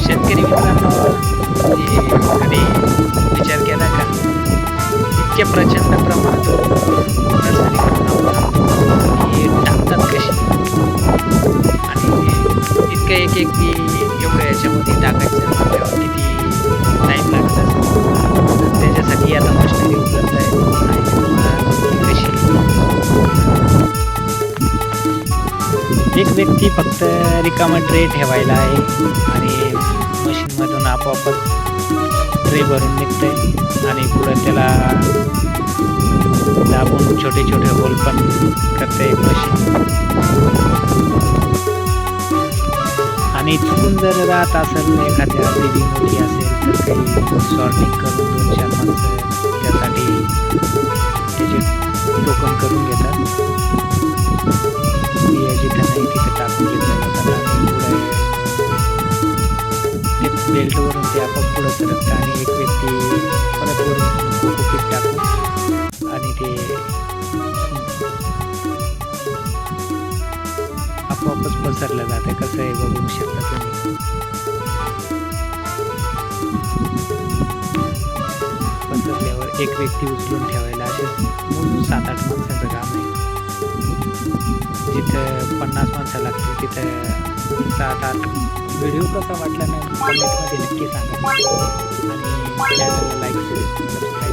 शेतकरी मित्रांनो, कधी विचार केला का इतक्या प्रचंड प्रमाणात नर्सरी हे टाकतात कशी आणि इतकं एक बी एवढं याच्यामध्ये टाकायचं म्हटल्यावर किती टाईम लागत असेल. तर त्याच्यासाठी आता मशिनरी उपलब्ध आहे आणि कशी एक व्यक्ती फक्त रिकामा ट्रे ठेवायला आहे आणि मशीनमधून आपोआपच ट्रे भरून निघतंय आणि पुढे त्याला दाबून छोटे छोटे होल पण करते मशीन. आणि चुकून जर राहत असेल एखाद्या बेबी मोठी असेल तर काही सॉर्टिंग करून 2-4 माणसं त्यासाठी त्याचे टोकन करून घेतात. बिया जिथं नाही तिथं टाकून घेतल्या जातात आणि पुढे ते बेल्टवरून ते आपोआप पुढं सरकतं आणि एक व्यक्ती परत वरून कोकोपीट टाकून आणि ते आपोआपच पसरलं जातं. कसं आहे बघू शकता तुम्ही. पसरल्यावर एक व्यक्ती उचलून ठेवायला असे 7-8 माणसांचं काम आहे. जिथं 50 माणसं लागतील तिथं 7-8. व्हिडिओ कसा वाटला ना कमेंटमध्ये नक्की सांगा आणि चॅनलला लाईक सबस्क्राईब